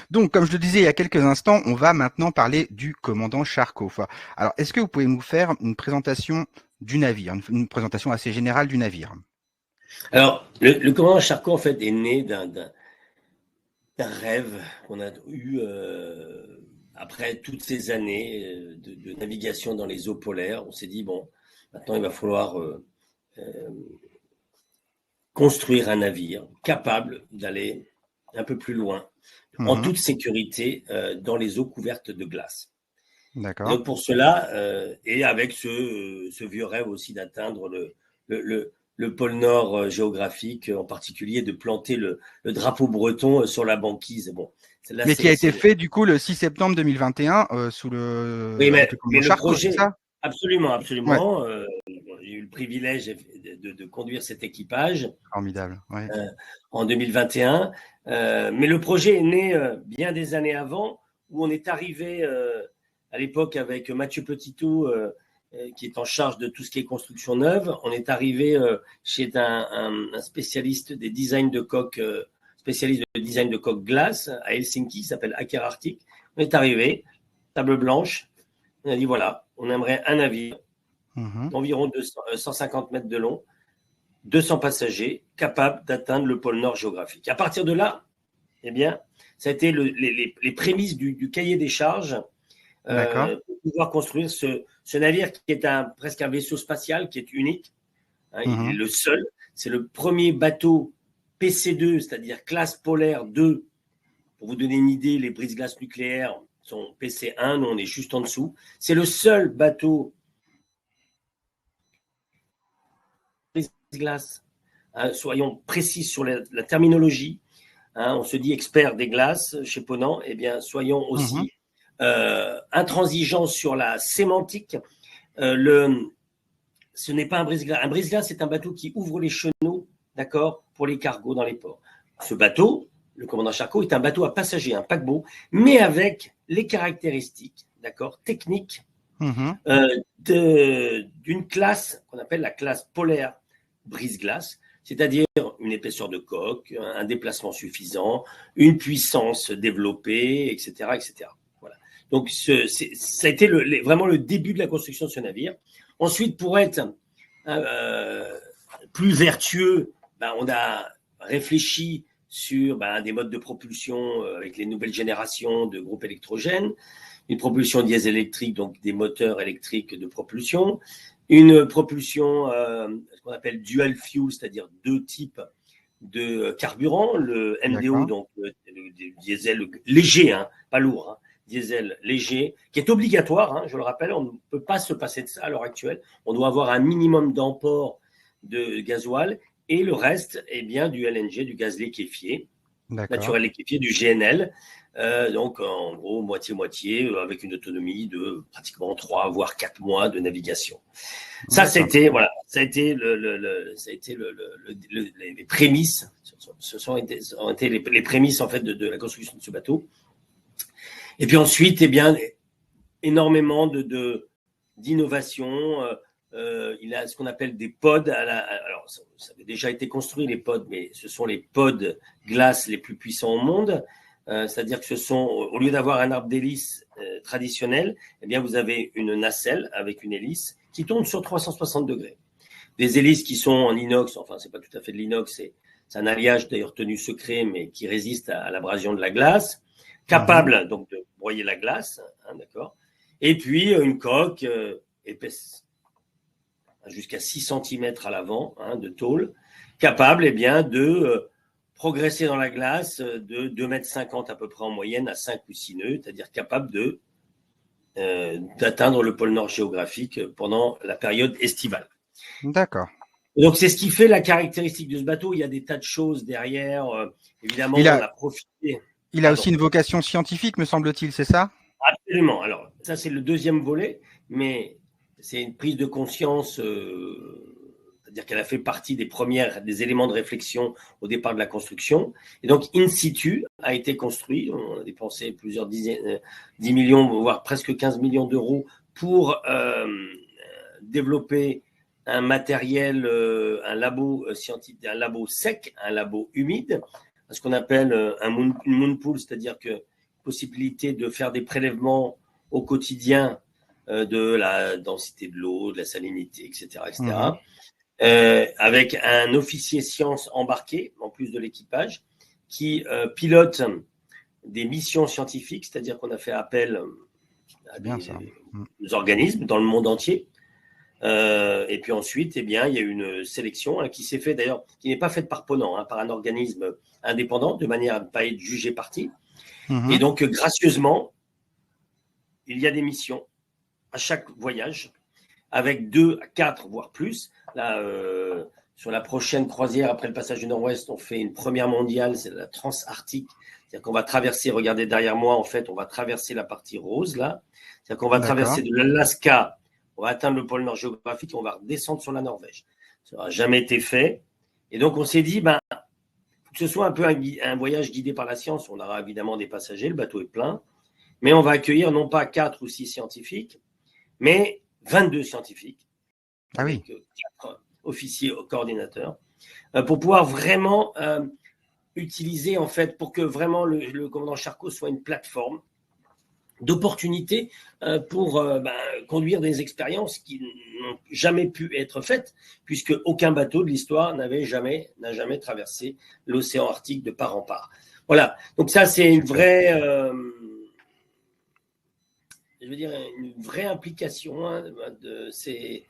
Donc, comme je le disais il y a quelques instants, on va maintenant parler du commandant Charcot. Alors, est-ce que vous pouvez nous faire une présentation du navire, une présentation assez générale du navire? Alors, le commandant Charcot, en fait, est né d'un rêve qu'on a eu après toutes ces années de navigation dans les eaux polaires. On s'est dit, bon, maintenant, il va falloir construire un navire capable d'aller un peu plus loin, en Mhm. toute sécurité, dans les eaux couvertes de glace. Et D'accord. donc pour cela, et avec ce vieux rêve aussi d'atteindre le, le, le pôle Nord géographique, en particulier de planter le drapeau breton sur la banquise. Bon, là, Mais qui a été fait du coup le 6 septembre 2021 oui, avec le mais commandant le Charcot, c'est projet, ça? absolument, Ouais, absolument. J'ai eu le privilège de conduire cet équipage formidable. Ouais. euh, en 2021. Mais le projet est né bien des années avant, où on est arrivé à l'époque avec Mathieu Petitot, qui est en charge de tout ce qui est construction neuve. On est arrivé chez un spécialiste des designs de coques, spécialiste de design de coques glace à Helsinki, qui s'appelle Aker Arctic. On est arrivé, table blanche. On a dit voilà, on aimerait un navire Mhm. d'environ 150 mètres de long, 200 passagers, capable d'atteindre le pôle Nord géographique. À partir de là, eh bien, ça a été les prémices du cahier des charges D'accord. pour pouvoir construire ce navire qui est presque un vaisseau spatial, qui est unique. Hein, il est Mhm. le seul. C'est le premier bateau PC2, c'est-à-dire classe polaire 2. Pour vous donner une idée, les brises-glaces nucléaires sont PC1, nous on est juste en dessous. C'est le seul bateau brise-glace. Hein, soyons précis sur la terminologie. Hein, on se dit expert des glaces chez Ponant, eh bien, soyons Mhm. aussi intransigeants sur la sémantique. Le, ce n'est pas un brise-glace. Un brise-glace, c'est un bateau qui ouvre les chenaux, d'accord, pour les cargos dans les ports. Ce bateau, le commandant Charcot, est un bateau à passagers, un paquebot, mais avec les caractéristiques, d'accord, techniques Mhm. d'une classe qu'on appelle la classe polaire brise-glace, c'est-à-dire une épaisseur de coque, un déplacement suffisant, une puissance développée, etc. etc. Voilà. Donc, ça a été vraiment le début de la construction de ce navire. Ensuite, pour être plus vertueux, ben, on a réfléchi sur des modes de propulsion avec les nouvelles générations de groupes électrogènes, une propulsion diesel électrique, donc des moteurs électriques de propulsion, une propulsion, ce qu'on appelle dual fuel, c'est-à-dire deux types de carburant, le MDO, D'accord. donc le diesel léger, hein, pas lourd, hein, diesel léger, qui est obligatoire, hein, je le rappelle, on ne peut pas se passer de ça à l'heure actuelle. On doit avoir un minimum d'amport de gasoil et le reste est bien du LNG, du gaz liquéfié, D'accord. naturel liquéfié, du GNL. Donc, en gros, moitié-moitié, avec une autonomie de pratiquement 3 voire 4 mois de navigation. Ça, D'accord. c'était, voilà, ça a été, ça a été les prémices, ont été les prémices, en fait, de la construction de ce bateau. Et puis ensuite, eh bien, énormément d'innovation. Il a ce qu'on appelle des pods. Alors, ça avait déjà été construit, les pods, mais ce sont les pods glace les plus puissants au monde. C'est-à-dire que ce sont, au lieu d'avoir un arbre d'hélice traditionnel, eh bien, vous avez une nacelle avec une hélice qui tourne sur 360 degrés. Des hélices qui sont en inox, enfin, c'est pas tout à fait de l'inox, c'est un alliage d'ailleurs tenu secret, mais qui résiste à l'abrasion de la glace, Mhm. capable donc de broyer la glace, hein, d'accord. Et puis une coque épaisse, jusqu'à 6 cm à l'avant, hein, de tôle, capable eh bien, de progresser dans la glace de 2,50 m à peu près en moyenne à 5 ou 6 nœuds, c'est-à-dire capable d'atteindre le pôle Nord géographique pendant la période estivale. D'accord. Donc, c'est ce qui fait la caractéristique de ce bateau. Il y a des tas de choses derrière. Évidemment, Il on a, a profité. il a aussi Pardon. une vocation scientifique, me semble-t-il, c'est ça? Absolument. Alors, ça, c'est le deuxième volet, mais c'est une prise de conscience, c'est-à-dire qu'elle a fait partie des éléments de réflexion au départ de la construction. Et donc, in situ a été construit. On a dépensé plusieurs 10 millions, voire presque 15 millions d'euros pour développer un matériel, un labo scientifique, un labo sec, un labo humide, ce qu'on appelle une moon pool, c'est-à-dire que possibilité de faire des prélèvements au quotidien de la densité de l'eau, de la salinité, etc. Avec un officier sciences embarqué, en plus de l'équipage, qui pilote des missions scientifiques, c'est-à-dire qu'on a fait appel à des organismes dans le monde entier. Et puis ensuite, il y a une sélection qui s'est faite d'ailleurs, qui n'est pas faite par Ponant, par un organisme indépendant, de manière à ne pas être jugé parti. Et donc, gracieusement, il y a des missions à chaque voyage, avec 2 à 4, voire plus. Là, sur la prochaine croisière, après le passage du Nord-Ouest, on fait une première mondiale, c'est la Transarctique. C'est-à-dire qu'on va traverser, regardez derrière moi, en fait, on va traverser la partie rose, là. C'est-à-dire qu'on va traverser de l'Alaska, on va atteindre le pôle Nord géographique et on va redescendre sur la Norvège. Ça n'aura jamais été fait. Et donc, on s'est dit, faut que ce soit un peu un voyage guidé par la science. On aura évidemment des passagers, le bateau est plein. Mais on va accueillir non pas 4 ou 6 scientifiques, mais 22 scientifiques. Avec 4 officiers coordinateurs. Pour pouvoir vraiment utiliser, en fait, pour que vraiment le commandant Charcot soit une plateforme d'opportunités pour conduire des expériences qui n'ont jamais pu être faites, puisque aucun bateau de l'histoire n'a jamais traversé l'océan Arctique de part en part. Voilà, donc ça c'est une vraie, une vraie implication. Je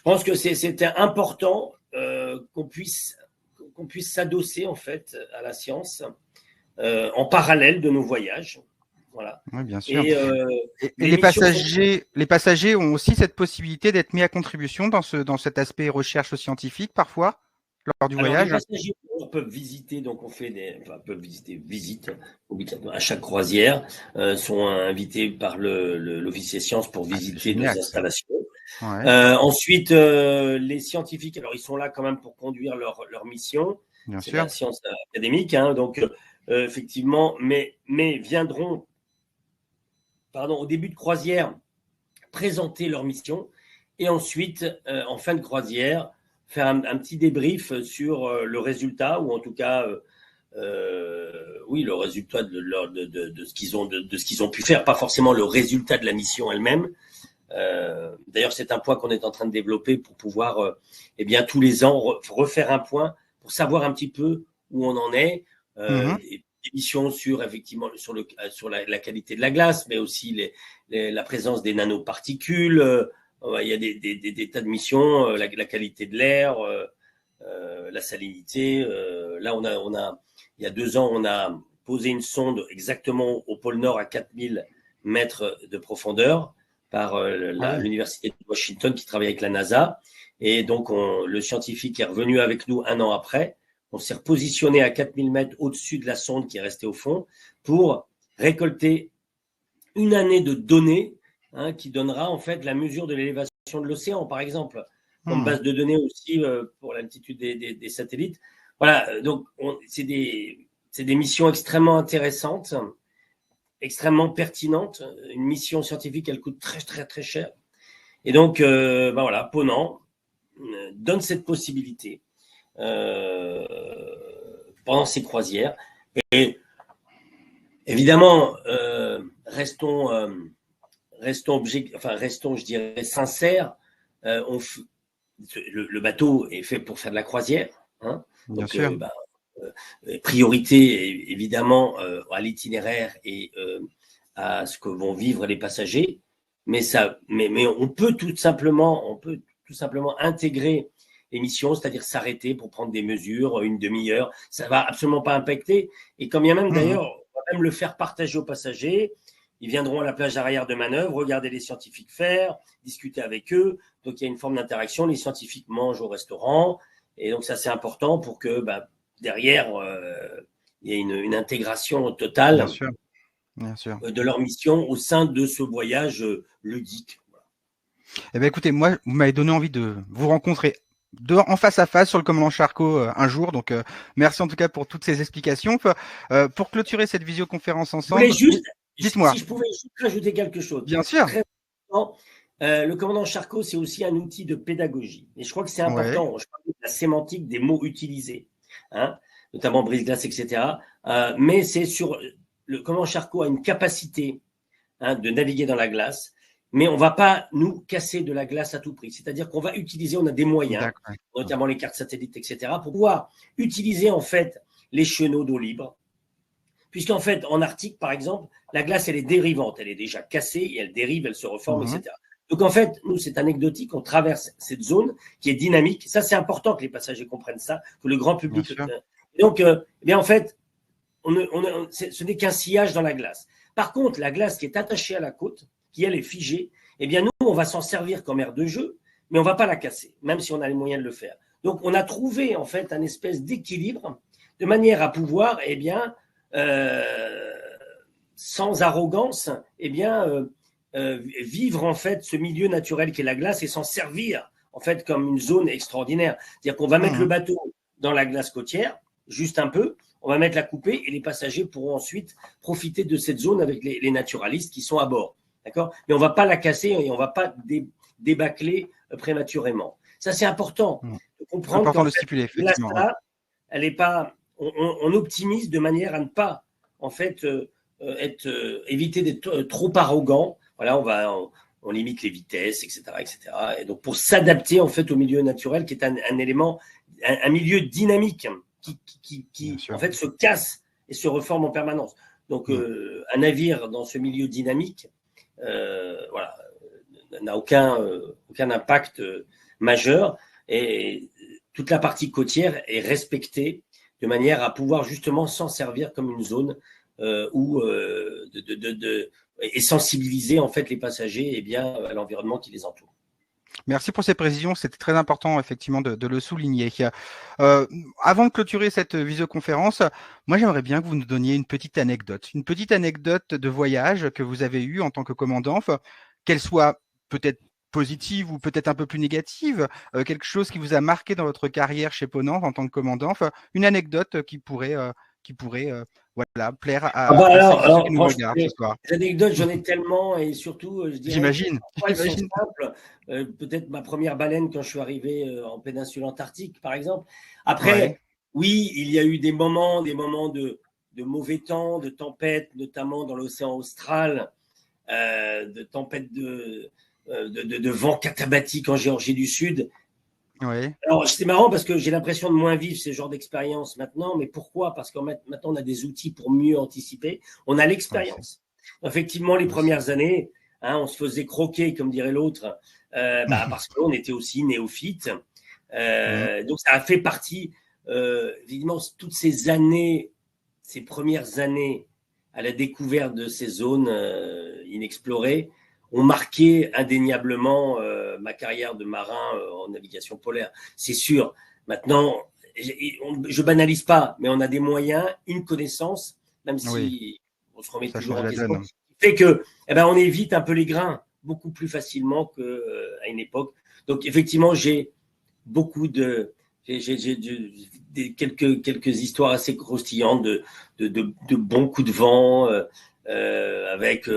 pense que c'était important qu'on puisse s'adosser en fait à la science. En parallèle de nos voyages. Voilà. Oui, bien sûr. Et les passagers ont aussi cette possibilité d'être mis à contribution dans cet aspect recherche scientifique parfois lors du voyage. Les passagers peuvent visiter, donc on fait visite à chaque croisière, sont invités par l'officier sciences pour visiter nos installations. Ensuite, les scientifiques, alors ils sont là quand même pour conduire leur mission. C'est la science académique, donc effectivement, mais viendront au début de croisière présenter leur mission et ensuite, en fin de croisière, faire un petit débrief sur le résultat ou en tout cas, le résultat de ce qu'ils ont pu faire, pas forcément le résultat de la mission elle-même. D'ailleurs, c'est un point qu'on est en train de développer pour pouvoir, tous les ans, refaire un point pour savoir un petit peu où on en est. Des missions sur la qualité de la glace, mais aussi la présence des nanoparticules. Il y a des tas de missions, la qualité de l'air, la salinité. Là, il y a 2 ans, on a posé une sonde exactement au pôle Nord à 4000 mètres de profondeur par l'université de Washington qui travaille avec la NASA. Et donc, le scientifique est revenu avec nous 1 an après. On s'est repositionné à 4000 mètres au-dessus de la sonde qui est restée au fond pour récolter une année de données qui donnera en fait la mesure de l'élévation de l'océan, par exemple, comme base de données aussi pour l'altitude des satellites. Voilà, donc c'est des missions extrêmement intéressantes, extrêmement pertinentes. Une mission scientifique, elle coûte très, très, très cher. Et donc, Ponant donne cette possibilité pendant ces croisières. Et évidemment, restons, je dirais, sincères. Le bateau est fait pour faire de la croisière. Bien sûr. Priorité, évidemment, à l'itinéraire et à ce que vont vivre les passagers. Mais on peut tout simplement intégrer l'émission, c'est-à-dire s'arrêter pour prendre des mesures, une demi-heure. Ça ne va absolument pas impacter. Et quand bien même, d'ailleurs, on va même le faire partager aux passagers. Ils viendront à la plage arrière de manœuvre, regarder les scientifiques faire, discuter avec eux. Donc, il y a une forme d'interaction. Les scientifiques mangent au restaurant. Et donc, ça, c'est important pour que derrière, il y ait une intégration totale Bien sûr. De leur mission au sein de ce voyage ludique. Eh bien, écoutez, moi, vous m'avez donné envie de vous rencontrer en face à face sur le commandant Charcot un jour. Donc, merci en tout cas pour toutes ces explications. Pour clôturer cette visioconférence ensemble, dites-moi. Si je pouvais juste rajouter quelque chose. Bien sûr. Très important, le commandant Charcot, c'est aussi un outil de pédagogie. Et je crois que c'est important. Je parle de la sémantique des mots utilisés, notamment brise-glace, etc. mais c'est sur le comment Charcot a une capacité de naviguer dans la glace, mais on ne va pas nous casser de la glace à tout prix. C'est-à-dire qu'on va utiliser, on a des moyens, notamment les cartes satellites, etc., pour pouvoir utiliser en fait les chenaux d'eau libre. Puisqu'en fait, en Arctique, par exemple, la glace, elle est dérivante, elle est déjà cassée, et elle dérive, elle se reforme, etc. Donc en fait, nous, c'est anecdotique, on traverse cette zone qui est dynamique. Ça, c'est important que les passagers comprennent ça, que le grand public. Donc, eh bien, en fait, ce n'est qu'un sillage dans la glace. Par contre, la glace qui est attachée à la côte, qui elle est figée, eh bien nous, on va s'en servir comme aire de jeu, mais on ne va pas la casser, même si on a les moyens de le faire. Donc, on a trouvé en fait un espèce d'équilibre de manière à pouvoir, eh bien, sans arrogance, eh bien, vivre en fait ce milieu naturel qu'est la glace et s'en servir en fait comme une zone extraordinaire. C'est-à-dire qu'on va mettre le bateau dans la glace côtière, juste un peu, on va mettre la coupée et les passagers pourront ensuite profiter de cette zone avec les naturalistes qui sont à bord. D'accord ? Mais on ne va pas la casser et on ne va pas débâcler prématurément. Ça, c'est important de comprendre. C'est important de le stipuler, effectivement. Là, elle est pas. On optimise de manière à ne pas, en fait, éviter d'être trop arrogant. Voilà, on limite les vitesses, etc., etc. Et donc, pour s'adapter en fait au milieu naturel, qui est un élément, un milieu dynamique qui en fait se casse et se reforme en permanence. Donc, un navire dans ce milieu dynamique, voilà, n'a aucun impact majeur et toute la partie côtière est respectée de manière à pouvoir justement s'en servir comme une zone et sensibiliser en fait les passagers et bien à l'environnement qui les entoure. Merci pour ces précisions, c'était très important effectivement de le souligner. Avant de clôturer cette visioconférence, moi j'aimerais bien que vous nous donniez une petite anecdote de voyage que vous avez eue en tant que commandant, qu'elle soit peut-être positive ou peut-être un peu plus négative, quelque chose qui vous a marqué dans votre carrière chez Ponant en tant que commandant, une anecdote qui pourrait voilà, plaire à ceux qui nous regardent ce soir. Les anecdotes, j'en ai tellement et surtout, je dirais, j'imagine. Elles sont simples. Peut-être ma première baleine quand je suis arrivé en péninsule antarctique, par exemple. Après, oui, il y a eu des moments de mauvais temps, de tempêtes, notamment dans l'océan austral, de tempêtes de vent katabatique en Géorgie du Sud. Oui. Alors, c'est marrant parce que j'ai l'impression de moins vivre ce genre d'expérience maintenant. Mais pourquoi ? Parce que maintenant, on a des outils pour mieux anticiper. On a l'expérience. Effectivement, les premières années, on se faisait croquer, comme dirait l'autre, parce qu'on était aussi néophytes. Donc, ça a fait partie, évidemment, toutes ces années, ces premières années à la découverte de ces zones inexplorées, ont marqué indéniablement ma carrière de marin en navigation polaire. C'est sûr. Maintenant, je banalise pas, mais on a des moyens, une connaissance, même si on se remet toujours en question, qui fait que, on évite un peu les grains beaucoup plus facilement qu'à une époque. Donc, effectivement, j'ai beaucoup quelques histoires assez croustillantes de bons coups de vent avec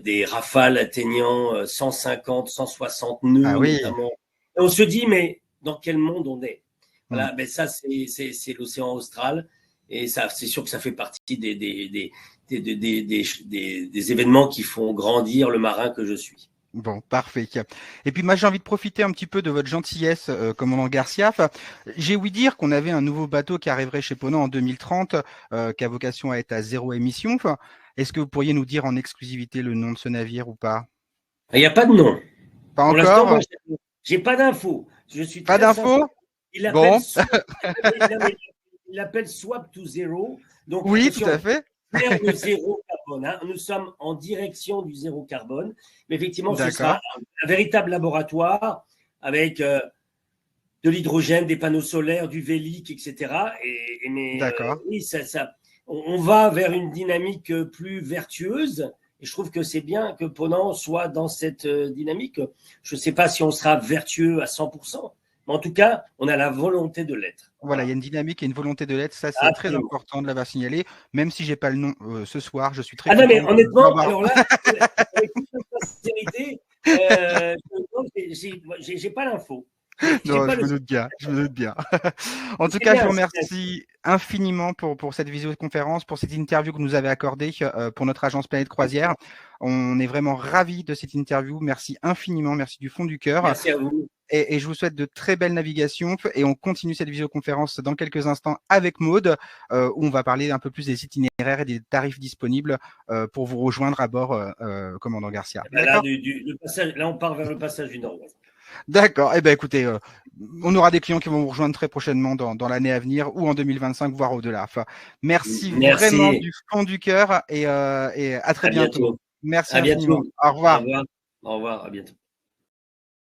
des rafales atteignant 150, 160 nœuds notamment. Et on se dit, mais dans quel monde on est ? Voilà, ça, c'est l'océan austral. Et ça, c'est sûr que ça fait partie des événements qui font grandir le marin que je suis. Bon, parfait. Et puis moi, j'ai envie de profiter un petit peu de votre gentillesse, commandant Garcia. J'ai ouï dire qu'on avait un nouveau bateau qui arriverait chez Ponant en 2030, qui a vocation à être à 0 émission. Est-ce que vous pourriez nous dire en exclusivité le nom de ce navire ou pas ? Il n'y a pas de nom. Pas encore. Pour l'instant, moi, j'ai pas d'infos. Je suis pas d'infos. Il l'appelle Swap to Zero. Donc, oui, tout à fait. Vers le zéro carbone. Nous sommes en direction du zéro carbone. Mais effectivement, ce sera un véritable laboratoire avec de l'hydrogène, des panneaux solaires, du vélique, etc. Oui, on va vers une dynamique plus vertueuse. Et je trouve que c'est bien que Ponant soit dans cette dynamique. Je ne sais pas si on sera vertueux à 100%. Mais en tout cas, on a la volonté de l'être. Voilà, il y a une dynamique et une volonté de l'être. Ça, c'est très important de l'avoir signalé. Même si je n'ai pas le nom ce soir, je suis très content. Non, mais honnêtement, alors là, avec toute sincérité, je n'ai pas l'info. Non, je me doute bien, je me doute bien. En tout cas, je vous remercie infiniment pour cette visioconférence, pour cette interview que vous nous avez accordée pour notre agence Planète Croisière. On est vraiment ravis de cette interview. Merci infiniment, merci du fond du cœur. Merci à vous. Et je vous souhaite de très belles navigations et on continue cette visioconférence dans quelques instants avec Maude où on va parler un peu plus des itinéraires et des tarifs disponibles pour vous rejoindre à bord, commandant Garcia. Là, là, on part vers le passage du Nord-Ouest. D'accord. Eh ben, écoutez, on aura des clients qui vont vous rejoindre très prochainement dans l'année à venir ou en 2025, voire au-delà. Enfin, merci vraiment du fond du cœur et à très bientôt. Merci infiniment. Au revoir. Au revoir. À bientôt.